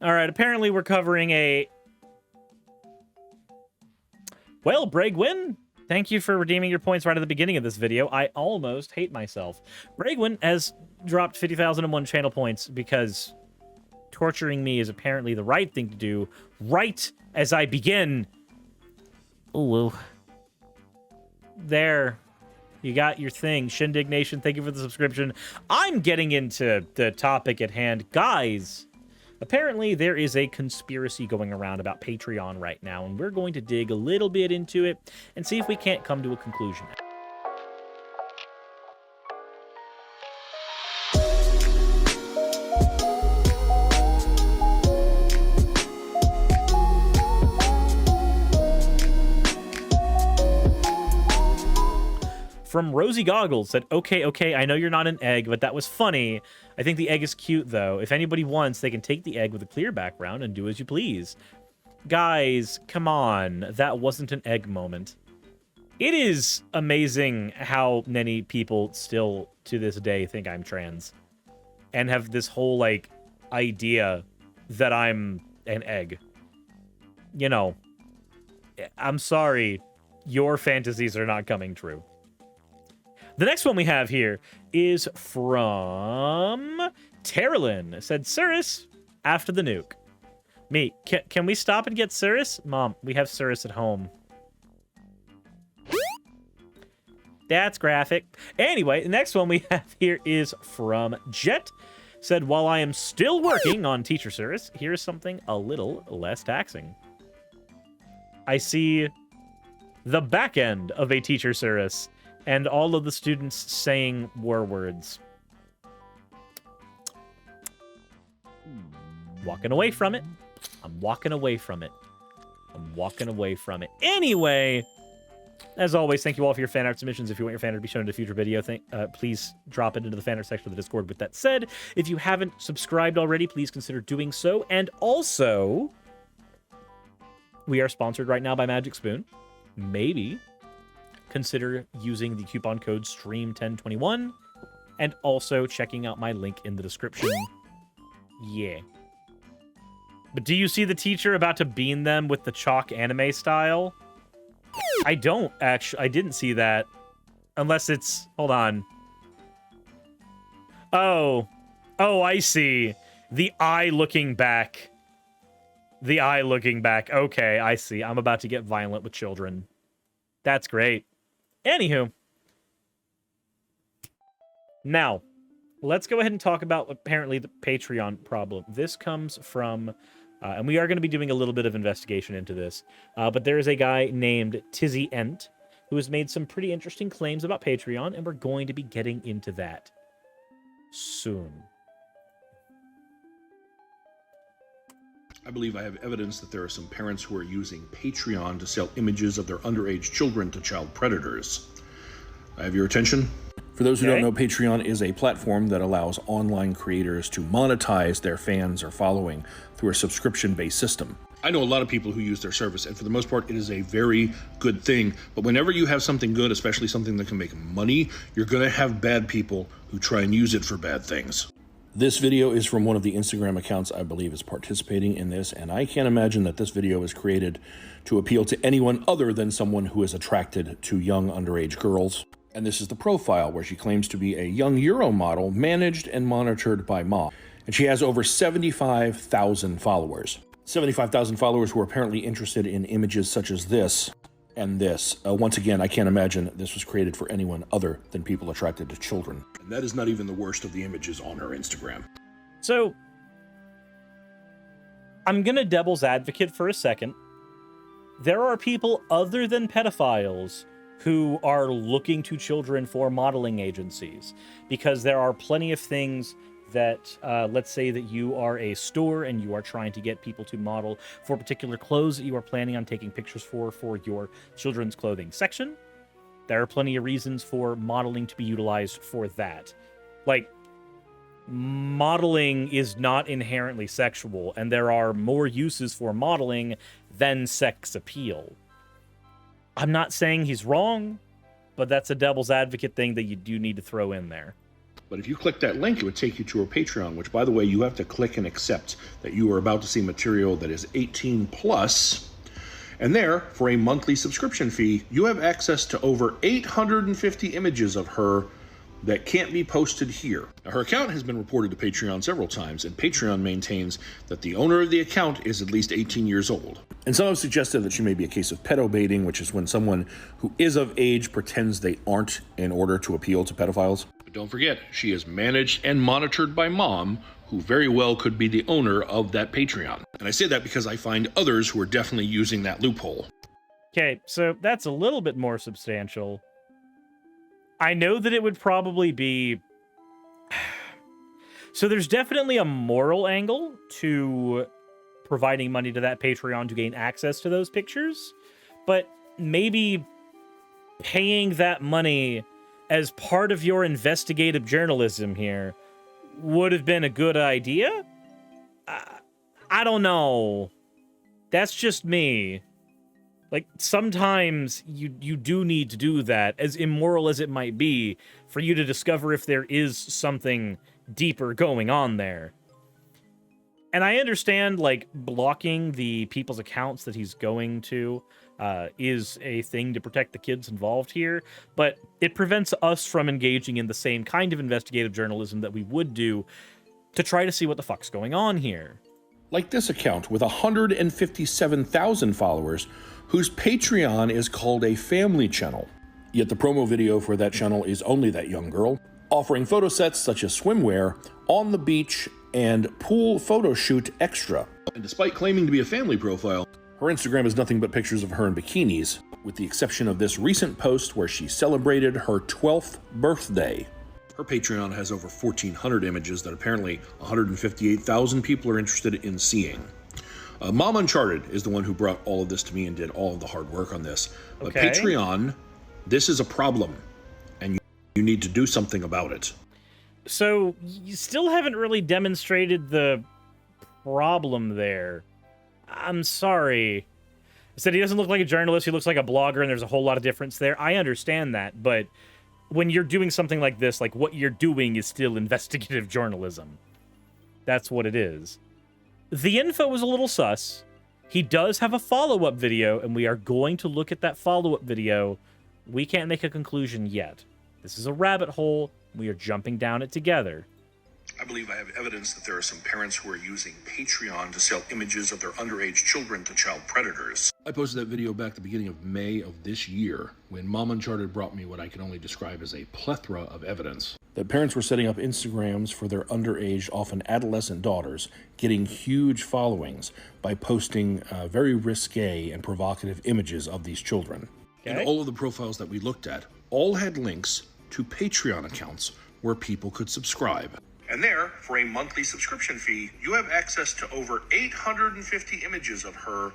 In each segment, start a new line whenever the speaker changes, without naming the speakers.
All right, apparently we're covering a... Well, Bregwin, thank you for redeeming your points right at the beginning of this video. I almost hate myself. Bregwin has dropped 50,001 channel points because torturing me is apparently the right thing to do right as I begin. Ooh. There. You got your thing. Shindig Nation, thank you for the subscription. I'm getting into the topic at hand. Guys, apparently there is a conspiracy going around about Patreon right now, and we're going to dig a little bit into it and see if we can't come to a conclusion. From Rosie Goggles said, okay, I know you're not an egg, but that was funny. I think the egg is cute, though. If anybody wants, they can take the egg with a clear background and do as you please. Guys, come on. That wasn't an egg moment. It is amazing how many people still, to this day, think I'm trans. And have this whole, like, idea that I'm an egg. You know, I'm sorry. Your fantasies are not coming true. The next one we have here is from Terilyn. It said, Suris, after the nuke. Me, can we stop and get Suris? Mom, we have Suris at home. That's graphic. Anyway, the next one we have here is from Jet. Said, while I am still working on Teacher Suris, here's something a little less taxing. I see the back end of a Teacher Suris. And all of the students saying war words. Walking away from it. I'm walking away from it. I'm walking away from it. Anyway, as always, thank you all for your fan art submissions. If you want your fan art to be shown in a future video, please drop it into the fan art section of the Discord. With that said, if you haven't subscribed already, please consider doing so. And also, we are sponsored right now by Magic Spoon. Maybe consider using the coupon code STREAM1021 and also checking out my link in the description. Yeah. But do you see the teacher about to bean them with the chalk anime style? I don't actually. I didn't see that. Unless it's... Hold on. Oh, I see. The eye looking back. The eye looking back. Okay, I see. I'm about to get violent with children. That's great. Anywho, now, let's go ahead and talk about apparently the Patreon problem. This comes from, and we are going to be doing a little bit of investigation into this, but there is a guy named Tizzy Ent who has made some pretty interesting claims about Patreon, and we're going to be getting into that soon.
I believe I have evidence that there are some parents who are using Patreon to sell images of their underage children to child predators. I have your attention. For those who don't know, Patreon is a platform that allows online creators to monetize their fans or following through a subscription-based system. I know a lot of people who use their service, and for the most part, it is a very good thing. But whenever you have something good, especially something that can make money, you're going to have bad people who try and use it for bad things. This video is from one of the Instagram accounts I believe is participating in this, and I can't imagine that this video was created to appeal to anyone other than someone who is attracted to young underage girls. And this is the profile where she claims to be a young Euro model managed and monitored by Mom. And she has over 75,000 followers. 75,000 followers who are apparently interested in images such as this and this. Once again, I can't imagine this was created for anyone other than people attracted to children. And that is not even the worst of the images on her Instagram.
So, I'm going to devil's advocate for a second. There are people other than pedophiles who are looking to children for modeling agencies, because there are plenty of things that, let's say that you are a store and you are trying to get people to model for particular clothes that you are planning on taking pictures for your children's clothing section. There are plenty of reasons for modeling to be utilized for that. Like, modeling is not inherently sexual, and there are more uses for modeling than sex appeal. I'm not saying he's wrong, but that's a devil's advocate thing that you do need to throw in there.
But if you click that link, it would take you to her Patreon, which, by the way, you have to click and accept that you are about to see material that is 18 plus. And there, for a monthly subscription fee, you have access to over 850 images of her that can't be posted here. Now, her account has been reported to Patreon several times, and Patreon maintains that the owner of the account is at least 18 years old. And some have suggested that she may be a case of pedobaiting, which is when someone who is of age pretends they aren't in order to appeal to pedophiles. But don't forget, she is managed and monitored by Mom, who very well could be the owner of that Patreon. And I say that because I find others who are definitely using that loophole.
Okay, so that's a little bit more substantial. I know that it would probably be... So there's definitely a moral angle to providing money to that Patreon to gain access to those pictures, but maybe paying that money as part of your investigative journalism here would have been a good idea? I don't know. That's just me. Like, sometimes you do need to do that, as immoral as it might be, for you to discover if there is something deeper going on there. And I understand, like, blocking the people's accounts that he's going to is a thing to protect the kids involved here, but it prevents us from engaging in the same kind of investigative journalism that we would do to try to see what the fuck's going on here.
Like this account with 157,000 followers, whose Patreon is called a family channel. Yet the promo video for that channel is only that young girl, offering photo sets such as swimwear, on the beach, and pool photo shoot extra. And despite claiming to be a family profile, her Instagram is nothing but pictures of her in bikinis, with the exception of this recent post where she celebrated her 12th birthday. Her Patreon has over 1,400 images that apparently 158,000 people are interested in seeing. Mom Uncharted is the one who brought all of this to me and did all of the hard work on this. But
okay.
Patreon, this is a problem, and you need to do something about it.
So, you still haven't really demonstrated the problem there. I'm sorry. I said he doesn't look like a journalist, he looks like a blogger, and there's a whole lot of difference there. I understand that, but when you're doing something like this, like, what you're doing is still investigative journalism. That's what it is. The info was a little sus. He does have a follow-up video, and we are going to look at that follow-up video. We can't make a conclusion yet. This is a rabbit hole. We are jumping down it together.
I believe I have evidence that there are some parents who are using Patreon to sell images of their underage children to child predators. I posted that video back at the beginning of May of this year, when Mom Uncharted brought me what I can only describe as a plethora of evidence that parents were setting up Instagrams for their underage, often adolescent daughters, getting huge followings by posting very risque and provocative images of these children. Okay. And all of the profiles that we looked at all had links to Patreon accounts where people could subscribe. And there, for a monthly subscription fee, you have access to over 850 images of her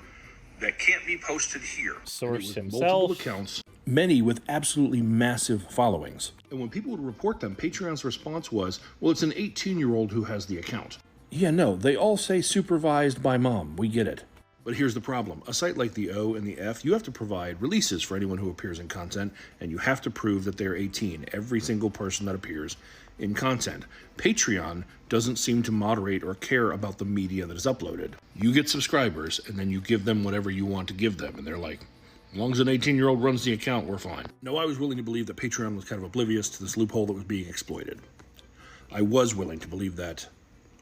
that can't be posted here.
Source himself.
Multiple accounts, many with absolutely massive followings. And when people would report them, Patreon's response was, well, it's an 18-year-old who has the account. Yeah, no, they all say supervised by Mom. We get it. But here's the problem. A site like the O and the F, you have to provide releases for anyone who appears in content, and you have to prove that they're 18, every single person that appears in content. Patreon doesn't seem to moderate or care about the media that is uploaded. You get subscribers, and then you give them whatever you want to give them, and they're like, as long as an 18-year-old runs the account, we're fine. No, I was willing to believe that Patreon was kind of oblivious to this loophole that was being exploited. I was willing to believe that.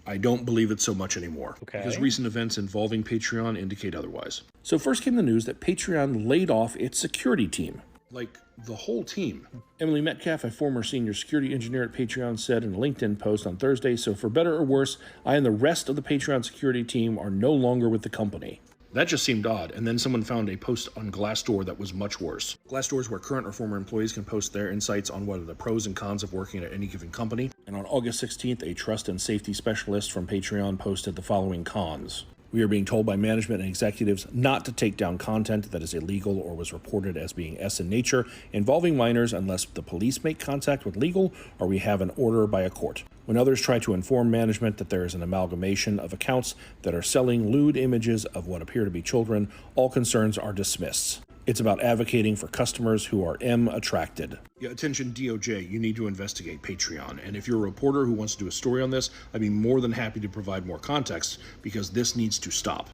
I don't believe it so much anymore, because recent events involving Patreon indicate otherwise. So first came the news that Patreon laid off its security team. Like, the whole team. Emily Metcalf, a former senior security engineer at Patreon, said in a LinkedIn post on Thursday, so for better or worse, I and the rest of the Patreon security team are no longer with the company. That just seemed odd, and then someone found a post on Glassdoor that was much worse. Glassdoor is where current or former employees can post their insights on what are the pros and cons of working at any given company. And on August 16th, a trust and safety specialist from Patreon posted the following cons. We are being told by management and executives not to take down content that is illegal or was reported as being S in nature involving minors unless the police make contact with legal or we have an order by a court. When others try to inform management that there is an amalgamation of accounts that are selling lewd images of what appear to be children, all concerns are dismissed. It's about advocating for customers who are attracted. Yeah, attention DOJ, you need to investigate Patreon. And if you're a reporter who wants to do a story on this, I'd be more than happy to provide more context because this needs to stop.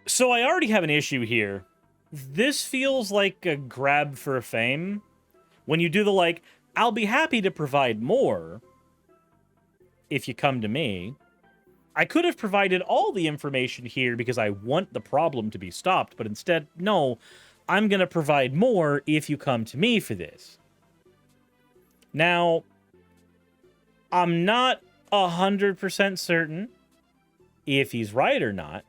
So I already have an issue here. This feels like a grab for fame. When you do the like, I'll be happy to provide more if you come to me. I could have provided all the information here because I want the problem to be stopped, but instead, no, I'm going to provide more if you come to me for this. Now, I'm not 100% certain if he's right or not,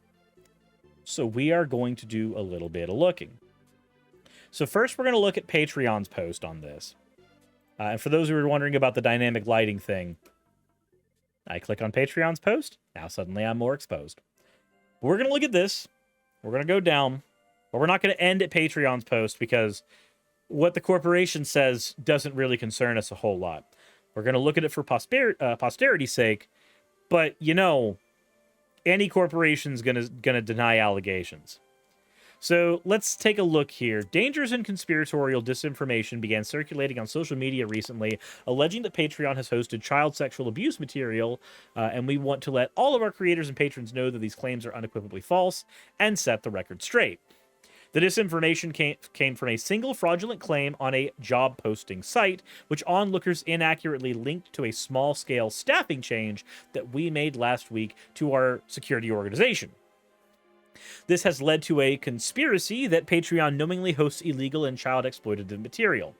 so we are going to do a little bit of looking. So first, we're going to look at Patreon's post on this. And for those who are wondering about the dynamic lighting thing, I click on Patreon's post. Now suddenly I'm more exposed. We're going to look at this. We're going to go down. But we're not going to end at Patreon's post because what the corporation says doesn't really concern us a whole lot. We're going to look at it for posterity's sake. But, you know, any corporation's going to deny allegations. So let's take a look here. Dangerous and conspiratorial disinformation began circulating on social media recently, alleging that Patreon has hosted child sexual abuse material, and we want to let all of our creators and patrons know that these claims are unequivocally false and set the record straight. The disinformation came from a single fraudulent claim on a job posting site, which onlookers inaccurately linked to a small-scale staffing change that we made last week to our security organization. This has led to a conspiracy that Patreon knowingly hosts illegal and child exploitative material.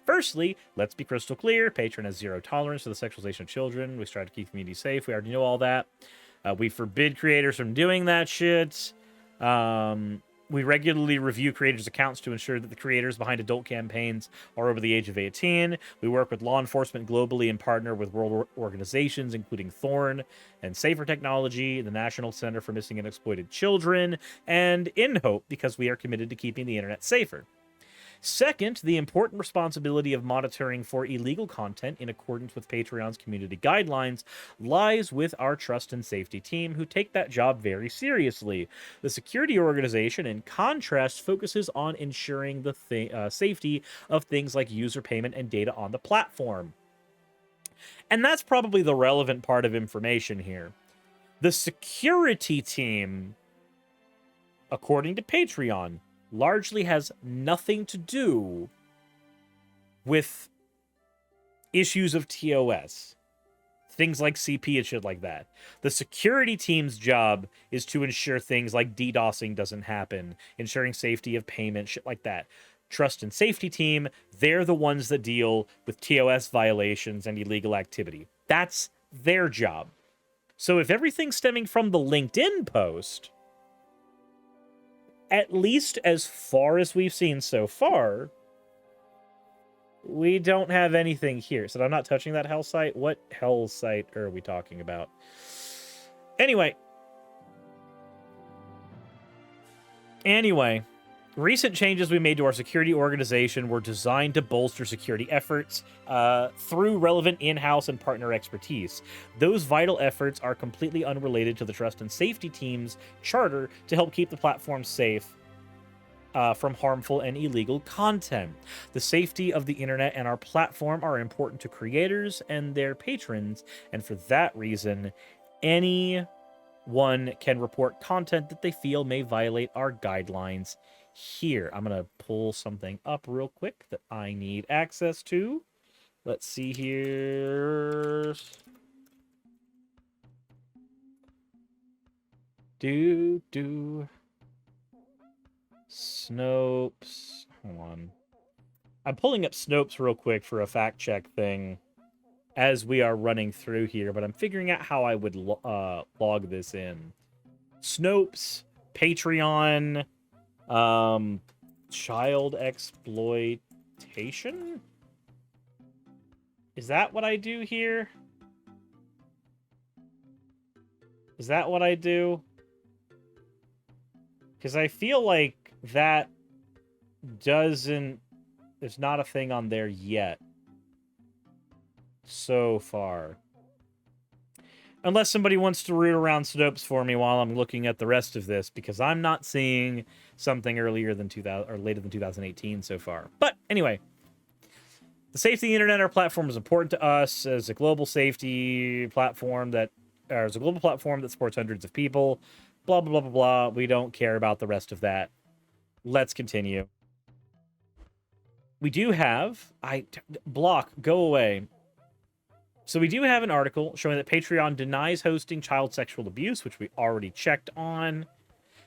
Firstly, let's be crystal clear. Patreon has zero tolerance for the sexualization of children. We strive to keep the community safe. We already know all that. We forbid creators from doing that shit. We regularly review creators' accounts to ensure that the creators behind adult campaigns are over the age of 18. We work with law enforcement globally and partner with world organizations, including Thorn and Safer Technology, the National Center for Missing and Exploited Children, and In Hope, because we are committed to keeping the internet safer. Second, the important responsibility of monitoring for illegal content in accordance with Patreon's community guidelines lies with our trust and safety team, who take that job very seriously. The security organization, in contrast, focuses on ensuring the safety of things like user payment and data on the platform. And that's probably the relevant part of information here. The security team, according to Patreon, largely has nothing to do with issues of TOS. Things like CP and shit like that. The security team's job is to ensure things like DDoSing doesn't happen, ensuring safety of payment, shit like that. Trust and safety team, they're the ones that deal with TOS violations and illegal activity. That's their job. So if everything's stemming from the LinkedIn post, at least as far as we've seen so far, we don't have anything here. So I'm not touching that hell site. What hell site are we talking about? Anyway, recent changes we made to our security organization were designed to bolster security efforts through relevant in-house and partner expertise. Those vital efforts are completely unrelated to the trust and safety team's charter to help keep the platform safe from harmful and illegal content. The safety of the internet and our platform are important to creators and their patrons, and for that reason, anyone can report content that they feel may violate our guidelines. Here, I'm going to pull something up real quick that I need access to. Let's see here. Snopes. Hold on. I'm pulling up Snopes real quick for a fact check thing as we are running through here, but I'm figuring out how I would log this in. Snopes, Patreon, child exploitation? Is that what I do here? Is that what I do? Because I feel like that doesn't... There's not a thing on there yet. So far. Unless somebody wants to root around Snopes for me while I'm looking at the rest of this, because I'm not seeing something earlier than 2000 or later than 2018 so far. But anyway, the safety of the internet, our platform is important to us as a global safety platform that, or as a global platform that supports hundreds of people. Blah, blah, blah, blah, blah. We don't care about the rest of that. Let's continue. We do have, block, go away. So we do have an article showing that Patreon denies hosting child sexual abuse, which we already checked on.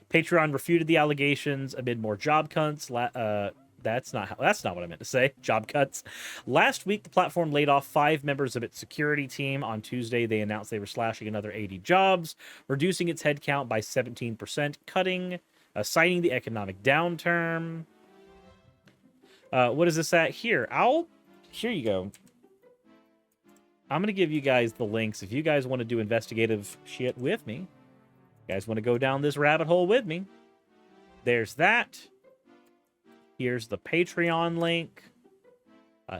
Patreon refuted the allegations amid more job cuts. That's not what I meant to say. Job cuts. Last week, the platform laid off 5 members of its security team. On Tuesday, they announced they were slashing another 80 jobs, reducing its headcount by 17%, citing the economic downturn. What is this at here? Here you go. I'm going to give you guys the links. If you guys want to do investigative shit with me, you guys want to go down this rabbit hole with me, there's that. Here's the Patreon link.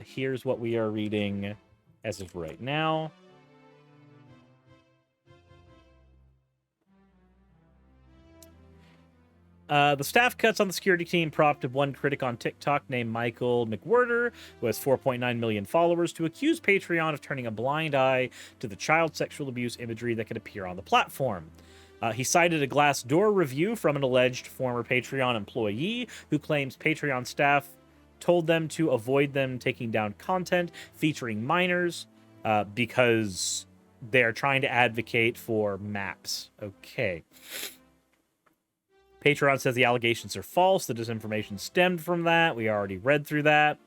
Here's what we are reading as of right now. The staff cuts on the security team prompted one critic on TikTok named Michael McWhirter, who has 4.9 million followers, to accuse Patreon of turning a blind eye to the child sexual abuse imagery that could appear on the platform. He cited a Glassdoor review from an alleged former Patreon employee who claims Patreon staff told them to avoid them taking down content featuring minors because they're trying to advocate for maps. Okay. Patreon says the allegations are false. The disinformation stemmed from that. We already read through that.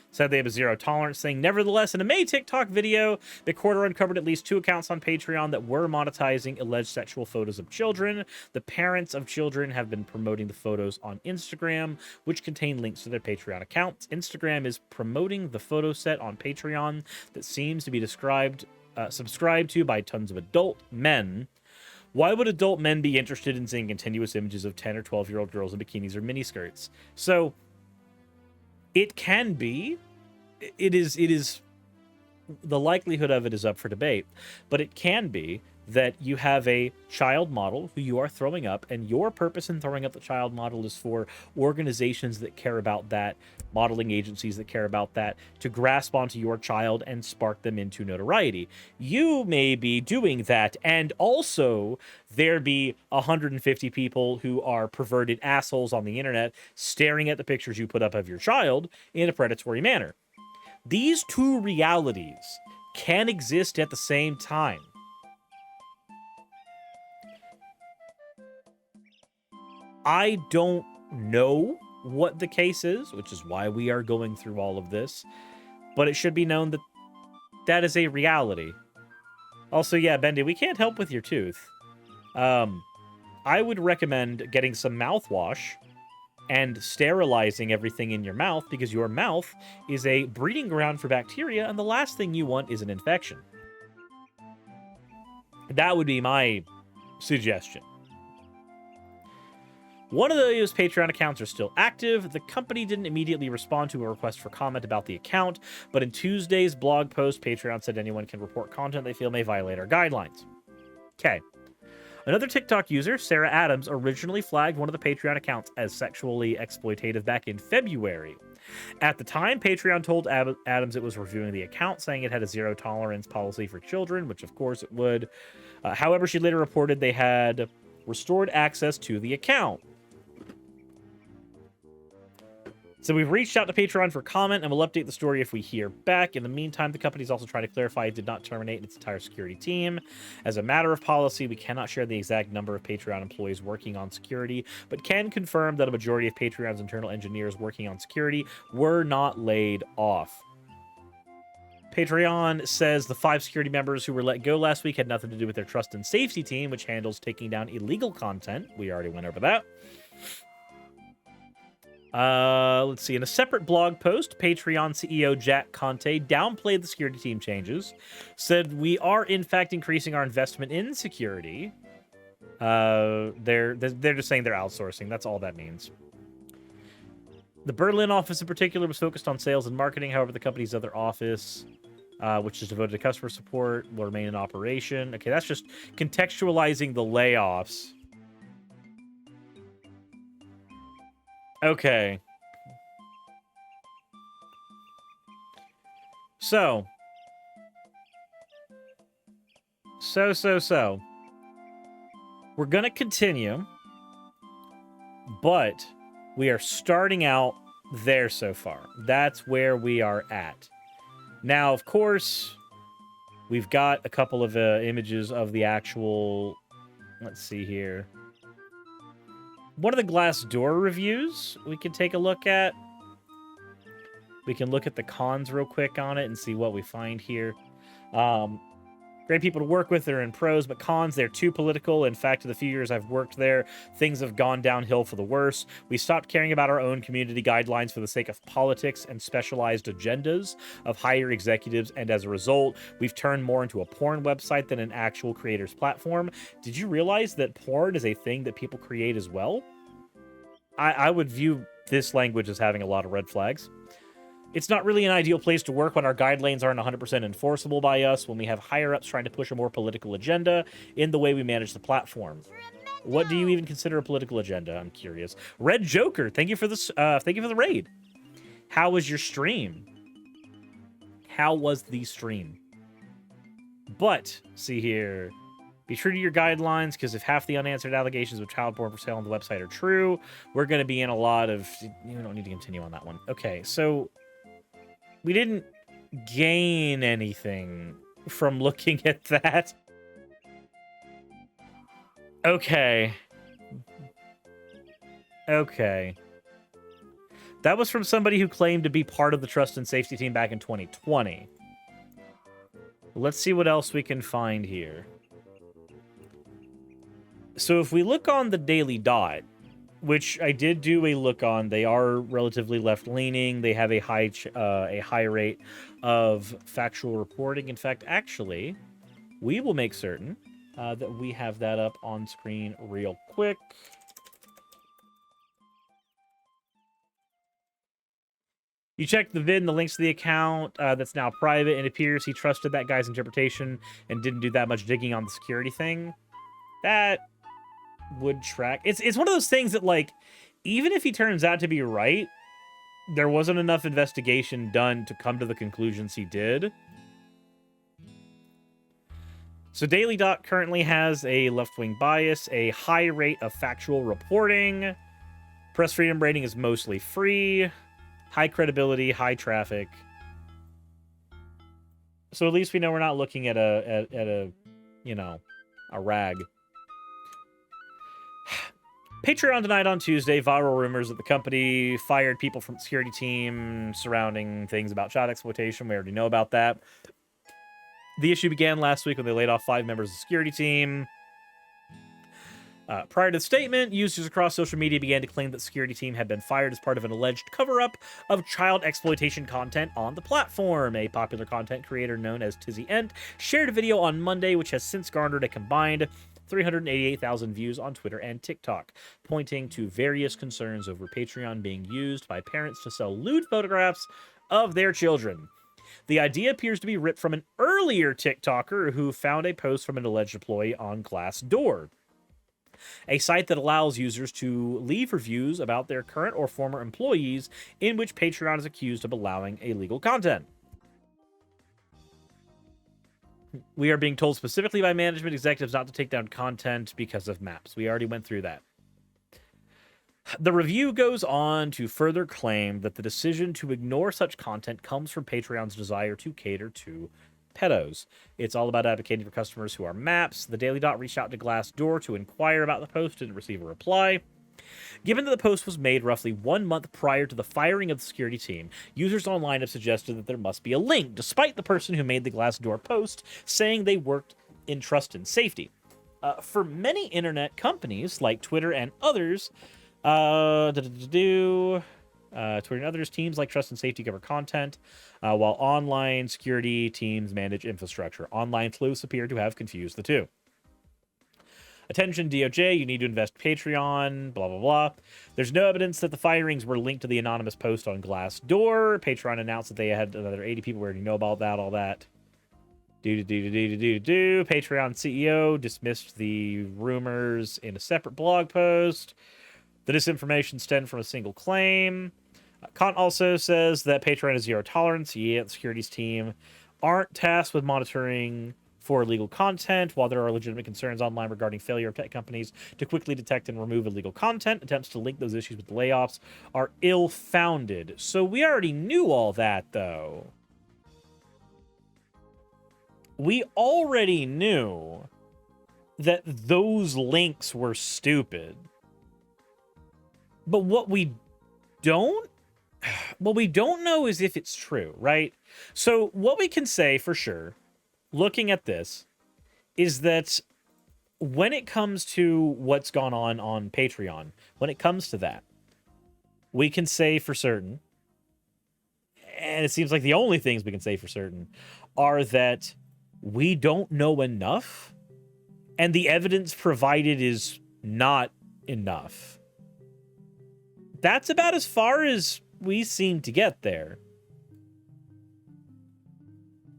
Said they have a zero tolerance thing. Nevertheless, in a May TikTok video, the quarter uncovered at least 2 accounts on Patreon that were monetizing alleged sexual photos of children. The parents of children have been promoting the photos on Instagram, which contain links to their Patreon accounts. Instagram is promoting the photo set on Patreon that seems to be subscribed to by tons of adult men. Why would adult men be interested in seeing continuous images of 10 or 12-year-old girls in bikinis or miniskirts? So, it can be. It is. The likelihood of it is up for debate. But it can be that you have a child model who you are throwing up, and your purpose in throwing up the child model is for organizations that care about that, modeling agencies that care about that, to grasp onto your child and spark them into notoriety. You may be doing that, and also there be 150 people who are perverted assholes on the internet staring at the pictures you put up of your child in a predatory manner. These two realities can exist at the same time. I don't know what the case is, which is why we are going through all of this, but it should be known that that is a reality. Also, yeah, Bendy, we can't help with your tooth. I would recommend getting some mouthwash and sterilizing everything in your mouth, because your mouth is a breeding ground for bacteria, and the last thing you want is an infection. That would be my suggestion. One of those Patreon accounts are still active. The company didn't immediately respond to a request for comment about the account, but in Tuesday's blog post, Patreon said anyone can report content they feel may violate our guidelines. Okay. Another TikTok user, Sarah Adams, originally flagged one of the Patreon accounts as sexually exploitative back in February. At the time, Patreon told Adams it was reviewing the account, saying it had a zero tolerance policy for children, which of course it would. However, she later reported they had restored access to the account. So we've reached out to Patreon for comment, and we'll update the story if we hear back. In the meantime, the company's also trying to clarify it did not terminate its entire security team. As a matter of policy, we cannot share the exact number of Patreon employees working on security, but can confirm that a majority of Patreon's internal engineers working on security were not laid off. Patreon says the 5 security members who were let go last week had nothing to do with their trust and safety team, which handles taking down illegal content. We already went over that. Let's see. In a separate blog post, Patreon CEO Jack Conte downplayed the security team changes, said we are in fact increasing our investment in security. They're just saying they're outsourcing. That's all that means. The Berlin office in particular was focused on sales and marketing. However, the company's other office which is devoted to customer support, will remain in operation. Okay, that's just contextualizing the layoffs. Okay. So. We're going to continue, but we are starting out there so far. That's where we are at. Now, of course, we've got a couple of images of the actual... Let's see here. One of the Glassdoor reviews we can take a look at. We can look at the cons real quick on it and see what we find here. Great people to work with. They're in pros, but cons, they're too political. In fact, in the few years I've worked there, things have gone downhill for the worse. We stopped caring about our own community guidelines for the sake of politics and specialized agendas of higher executives, and as a result, we've turned more into a porn website than an actual creator's platform. Did you realize that porn is a thing that people create as well? I would view this language as having a lot of red flags. It's not really an ideal place to work when our guidelines aren't 100% enforceable by us, when we have higher-ups trying to push a more political agenda in the way we manage the platform. What do you even consider a political agenda? I'm curious. Red Joker, thank you for this. Thank you for the raid. How was your stream? How was the stream? But, see here. Be true to your guidelines, because if half the unanswered allegations of child porn for sale on the website are true, we're going to be in a lot of... You don't need to continue on that one. Okay, so... We didn't gain anything from looking at that. Okay. Okay. That was from somebody who claimed to be part of the trust and safety team back in 2020. Let's see what else we can find here. So if we look on the Daily Dot, which I did do a look on, they are relatively left-leaning. They have a high rate of factual reporting. In fact, actually, we will make certain that we have that up on screen real quick. You checked the vid and the links to the account that's now private, and it appears he trusted that guy's interpretation and didn't do that much digging on the security thing. That would track. It's one of those things that, like, even if he turns out to be right, there wasn't enough investigation done to come to the conclusions he did. So Daily Dot currently has a left-wing bias, a high rate of factual reporting. Press freedom rating is mostly free. High credibility, high traffic. So at least we know we're not looking at a you know, a rag. Patreon denied on Tuesday viral rumors that the company fired people from the security team surrounding things about child exploitation. We already know about that. The issue began last week when they laid off 5 members of the security team. Prior to the statement, users across social media began to claim that the security team had been fired as part of an alleged cover-up of child exploitation content on the platform. A popular content creator known as Tizzy Ent shared a video on Monday, which has since garnered a combined 388,000 views on Twitter and TikTok, pointing to various concerns over Patreon being used by parents to sell lewd photographs of their children. The idea appears to be ripped from an earlier TikToker who found a post from an alleged employee on Glassdoor, a site that allows users to leave reviews about their current or former employees, in which Patreon is accused of allowing illegal content. We are being told specifically by management executives not to take down content because of maps. We already went through that. The review goes on to further claim that the decision to ignore such content comes from Patreon's desire to cater to pedos. It's all about advocating for customers who are maps. The Daily Dot reached out to Glassdoor to inquire about the post, didn't receive a reply. Given that the post was made roughly 1 month prior to the firing of the security team, users online have suggested that there must be a link, despite the person who made the Glassdoor post saying they worked in trust and safety. For many internet companies, like Twitter and others, Twitter and others, teams like Trust and Safety cover content, while online security teams manage infrastructure. Online sleuths appear to have confused the two. Attention DOJ, you need to invest Patreon, blah, blah, blah. There's no evidence that the firings were linked to the anonymous post on Glassdoor. Patreon announced that they had another 80 people. We already know about that, all that. Patreon CEO dismissed the rumors in a separate blog post. The disinformation stemmed from a single claim. Kant also says that Patreon is zero tolerance. The securities team aren't tasked with monitoring for illegal content. While there are legitimate concerns online regarding failure of tech companies to quickly detect and remove illegal content, attempts to link those issues with layoffs are ill-founded. So we already knew all that, though. We already knew that those links were stupid. But what we don't know is if it's true, right? So what we can say for sure, looking at this, is that when it comes to what's gone on Patreon, when it comes to that, we can say for certain, and it seems like the only things we can say for certain, are that we don't know enough, and the evidence provided is not enough. That's about as far as we seem to get there.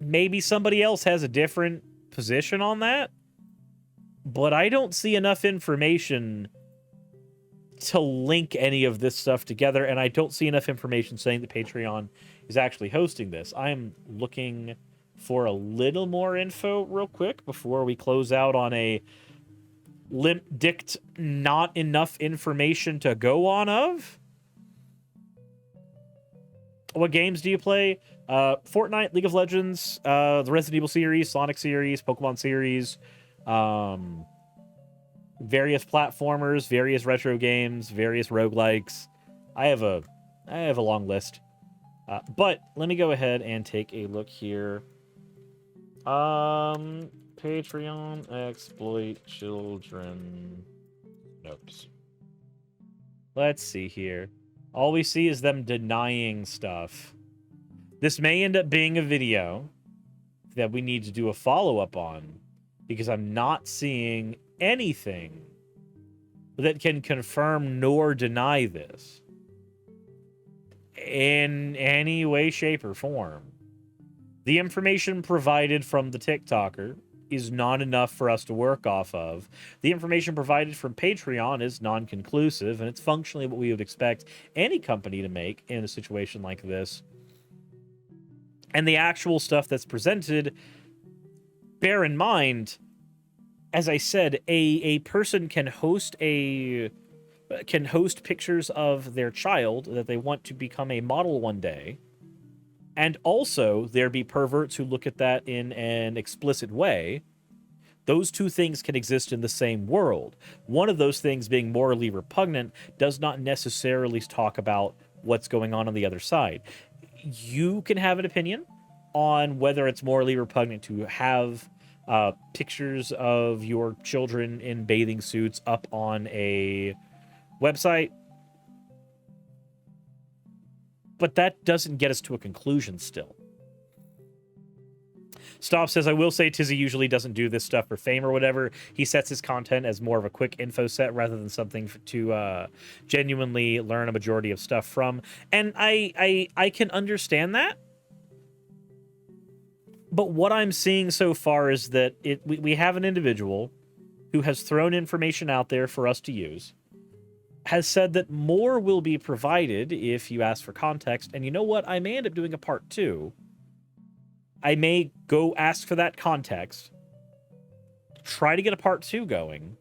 Maybe somebody else has a different position on that, but I don't see enough information to link any of this stuff together, and I don't see enough information saying that Patreon is actually hosting this. I'm looking for a little more info real quick before we close out on a limp dict not enough information to go on of. What games do you play? Fortnite, League of Legends, the Resident Evil series, Sonic series, Pokemon series, various platformers, various retro games, various roguelikes. I have a long list. But let me go ahead and take a look here. Patreon exploit children. Nope. Let's see here. All we see is them denying stuff. This may end up being a video that we need to do a follow-up on, because I'm not seeing anything that can confirm nor deny this in any way, shape, or form. The information provided from the TikToker is not enough for us to work off of. The information provided from Patreon is non-conclusive, and it's functionally what we would expect any company to make in a situation like this. And the actual stuff that's presented, bear in mind, as I said, a person can host pictures of their child that they want to become a model one day. And also, there be perverts who look at that in an explicit way. Those two things can exist in the same world. One of those things being morally repugnant does not necessarily talk about what's going on the other side. You can have an opinion on whether it's morally repugnant to have pictures of your children in bathing suits up on a website. But that doesn't get us to a conclusion still. Stop says, I will say Tizzy usually doesn't do this stuff for fame or whatever. He sets his content as more of a quick info set rather than something to genuinely learn a majority of stuff from. And I can understand that. But what I'm seeing so far is that we have an individual who has thrown information out there for us to use, has said that more will be provided if you ask for context. And you know what? I may end up doing a part 2. I may go ask for that context, try to get a part 2 going,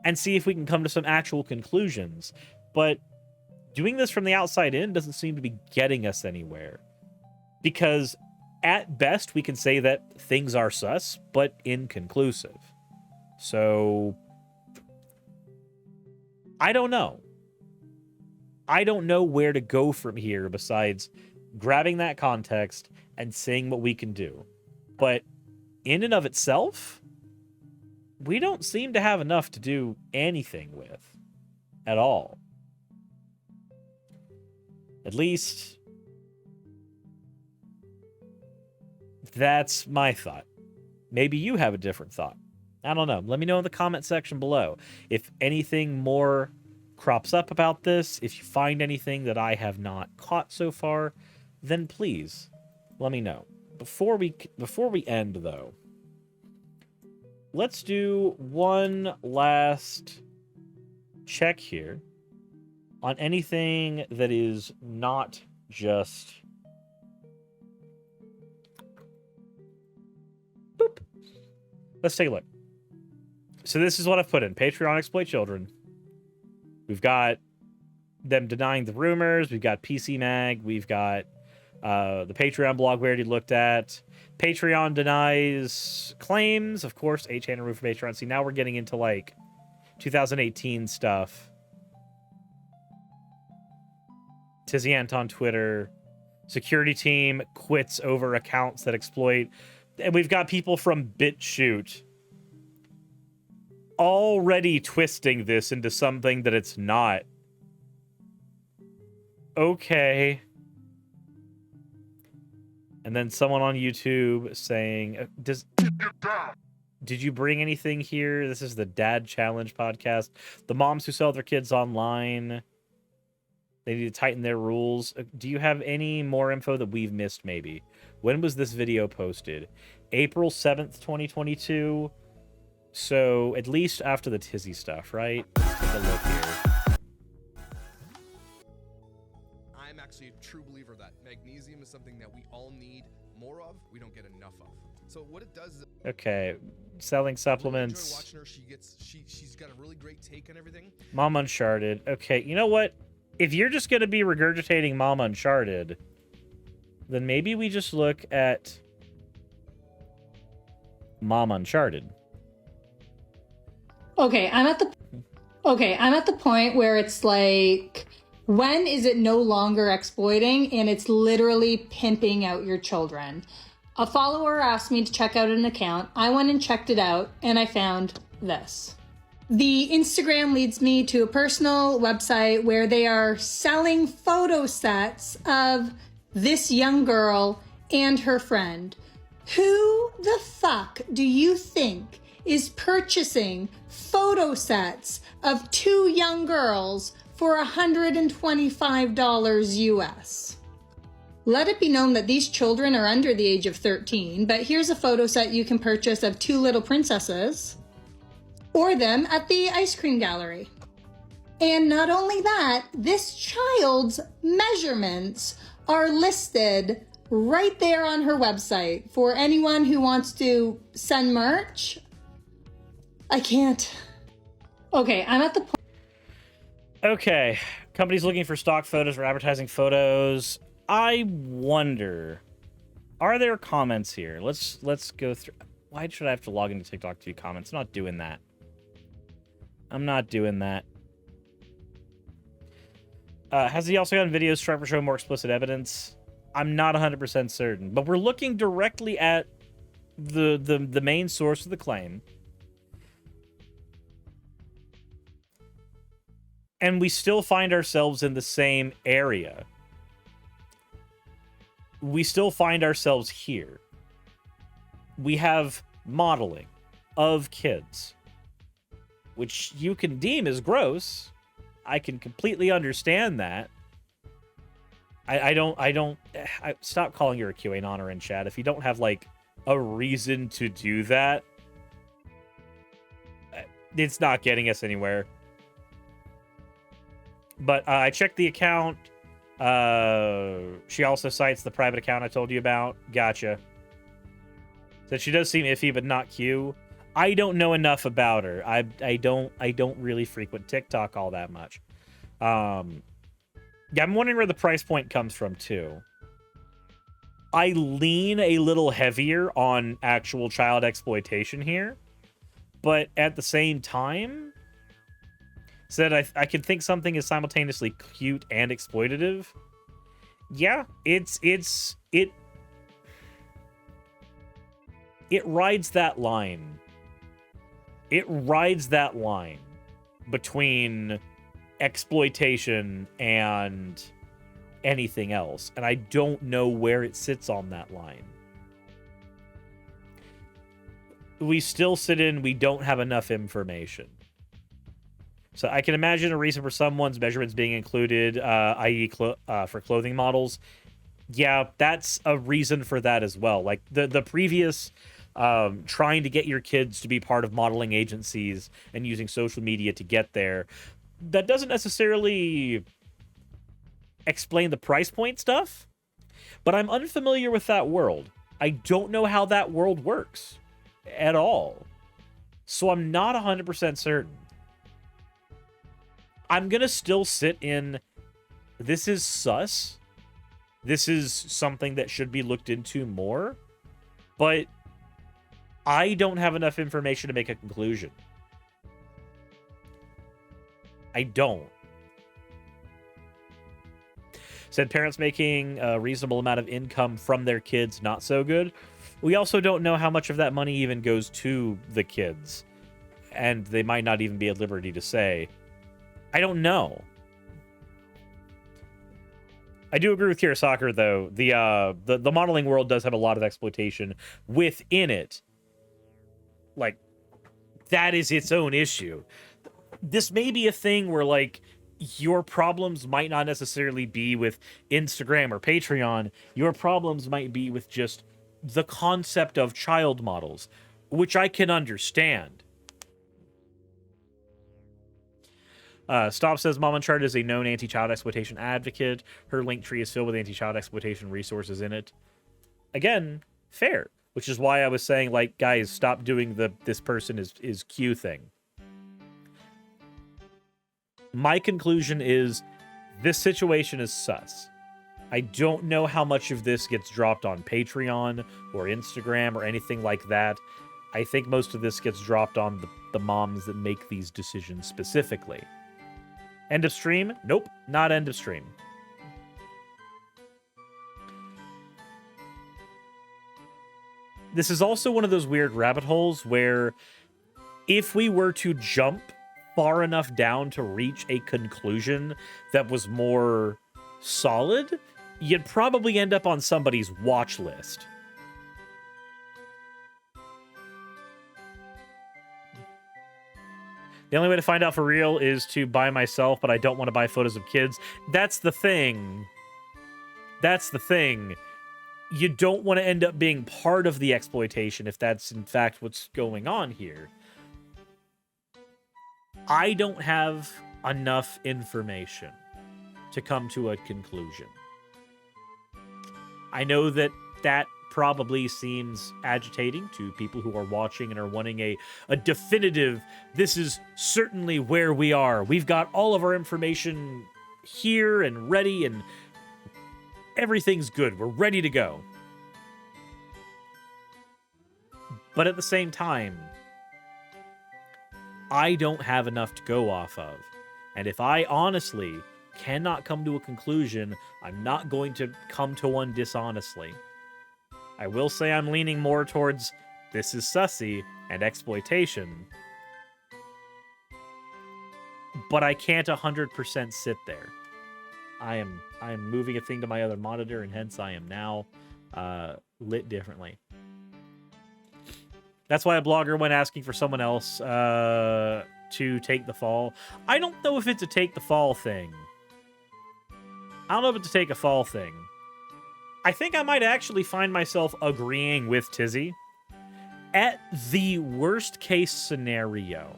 and see if we can come to some actual conclusions. But doing this from the outside in doesn't seem to be getting us anywhere. Because at best, we can say that things are sus, but inconclusive. So I don't know. I don't know where to go from here besides grabbing that context and seeing what we can do. But in and of itself, we don't seem to have enough to do anything with at all. At least that's my thought. Maybe you have a different thought. I don't know. Let me know in the comment section below if anything more crops up about this. If you find anything that I have not caught so far, then please let me know. Before we end though, let's do one last check here on anything that is not just boop. Let's take a look. So this is what I've put in. Patreon exploit children. We've got them denying the rumors. We've got PC Mag. We've got the Patreon blog we already looked at. Patreon denies claims. Of course, H. Roof for Patreon. See, now we're getting into like 2018 stuff. Tizzy Anton Twitter. Security team quits over accounts that exploit. And we've got people from BitChute already twisting this into something that it's not. Okay. And then someone on YouTube saying, did you bring anything here? This is the Dad Challenge podcast. The moms who sell their kids online, they need to tighten their rules. Do you have any more info that we've missed, maybe? When was this video posted? April 7th, 2022. So, at least after the Tizzy stuff, right? Let's take a look here.
I'm actually a true believer that magnesium is something that we all need more of. We don't get enough of. So what it does is...
Okay, selling supplements.
I really enjoy watching her. She's got a really great take on everything.
Mom Uncharted. Okay, you know what? If you're just going to be regurgitating Mom Uncharted, then maybe we just look at Mom Uncharted.
Okay, I'm at the point where it's like, when is it no longer exploiting and it's literally pimping out your children? A follower asked me to check out an account. I went and checked it out and I found this. The Instagram leads me to a personal website where they are selling photo sets of this young girl and her friend. Who the fuck do you think is purchasing photo sets of two young girls for $125 US? Let it be known that these children are under the age of 13, but here's a photo set you can purchase of two little princesses or them at the ice cream gallery. And not only that, this child's measurements are listed right there on her website for anyone who wants to send merch. I can't. Okay, I'm at the point.
Okay, companies looking for stock photos or advertising photos. I wonder, are there comments here? Let's go through. Why should I have to log into TikTok to view comments? I'm not doing that. I'm not doing that. Has he also gotten videos trying to show more explicit evidence? I'm not 100% certain, but we're looking directly at the main source of the claim. And we still find ourselves in the same area. We still find ourselves here. We have modeling of kids, which you can deem as gross. I can completely understand that. I stop calling her a QAnon in chat. If you don't have like a reason to do that, it's not getting us anywhere. But I checked the account. She also cites the private account I told you about. Gotcha. Said she does seem iffy, but not Q. I don't know enough about her. I don't really frequent TikTok all that much. Yeah, I'm wondering where the price point comes from too. I lean a little heavier on actual child exploitation here, but at the same time, said I could think something is simultaneously cute and exploitative. Yeah, it rides that line. It rides that line between exploitation and anything else, and I don't know where it sits on that line. we still sit in, we don't have enough information. So I can imagine a reason for someone's measurements being included, i.e. For clothing models. Yeah, that's a reason for that as well. Like the previous trying to get your kids to be part of modeling agencies and using social media to get there, that doesn't necessarily explain the price point stuff, but I'm unfamiliar with that world. I don't know how that world works at all. So I'm not 100% certain. I'm going to still sit in, this is sus. This is something that should be looked into more. But I don't have enough information to make a conclusion. I don't. Said parents making a reasonable amount of income from their kids, not so good. We also don't know how much of that money even goes to the kids. And they might not even be at liberty to say. I don't know. I do agree with Kirasaka, though. The modeling world does have a lot of exploitation within it. Like, that is its own issue. This may be a thing where, like, your problems might not necessarily be with Instagram or Patreon. Your problems might be with just the concept of child models, which I can understand. Stop says, Mom Uncharted is a known anti-child exploitation advocate. Her link tree is filled with anti-child exploitation resources in it. Again, fair. Which is why I was saying, like, guys, stop doing the this person is Q thing. My conclusion is, this situation is sus. I don't know how much of this gets dropped on Patreon or Instagram or anything like that. I think most of this gets dropped on the moms that make these decisions specifically. End of stream? Nope, not end of stream. This is also one of those weird rabbit holes where if we were to jump far enough down to reach a conclusion that was more solid, you'd probably end up on somebody's watch list. The only way to find out for real is to buy myself, but I don't want to buy photos of kids. That's the thing. That's the thing. You don't want to end up being part of the exploitation if that's in fact what's going on here. I don't have enough information to come to a conclusion. I know that that probably seems agitating to people who are watching and are wanting a definitive, this is certainly where we are. We've got all of our information here and ready and everything's good. We're ready to go. But at the same time, I don't have enough to go off of. And if I honestly cannot come to a conclusion, I'm not going to come to one dishonestly. I will say I'm leaning more towards this is sussy and exploitation. But I can't 100% sit there. I am moving a thing to my other monitor, and hence I am now lit differently. That's why a blogger went asking for someone else to take the fall. I don't know if it's a take the fall thing. I don't know if it's a take a fall thing. I think I might actually find myself agreeing with Tizzy. At the worst case scenario,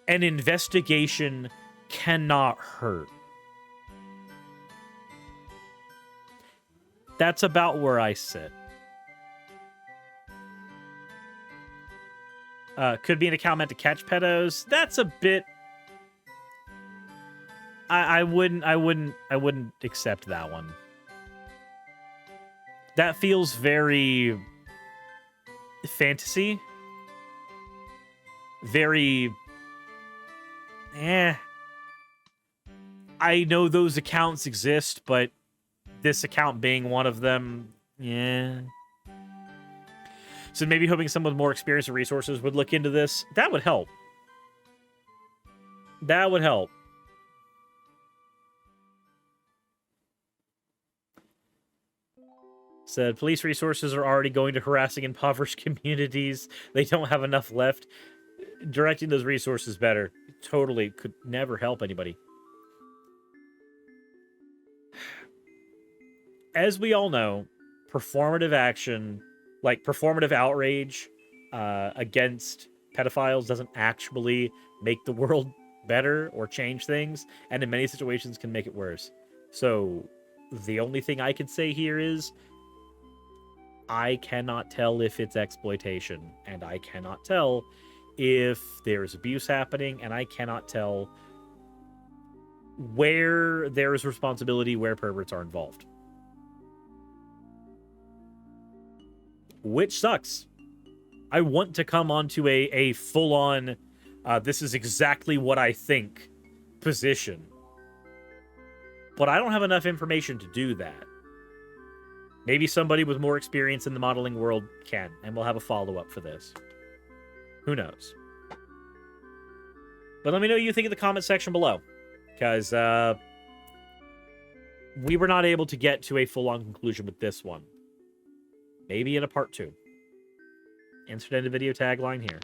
an investigation cannot hurt. That's about where I sit. Could be an account meant to catch pedos. That's a bit. I wouldn't accept that one. That feels very fantasy. Very. I know those accounts exist, but this account being one of them, yeah. So maybe hoping someone with more experience and resources would look into this. That would help. That would help. Said police resources are already going to harassing impoverished communities. They don't have enough left. Directing those resources better. Totally could never help anybody. As we all know, performative action, like performative outrage against pedophiles doesn't actually make the world better or change things, and in many situations can make it worse. So the only thing I can say here is I cannot tell if it's exploitation, and I cannot tell if there's abuse happening, and I cannot tell where there is responsibility, where perverts are involved. Which sucks. I want to come onto a full-on, this is exactly what I think position. But I don't have enough information to do that. Maybe somebody with more experience in the modeling world can, and we'll have a follow-up for this. Who knows? But let me know what you think in the comment section below, because we were not able to get to a full-on conclusion with this one. Maybe in a part 2. Insert end of video tagline here.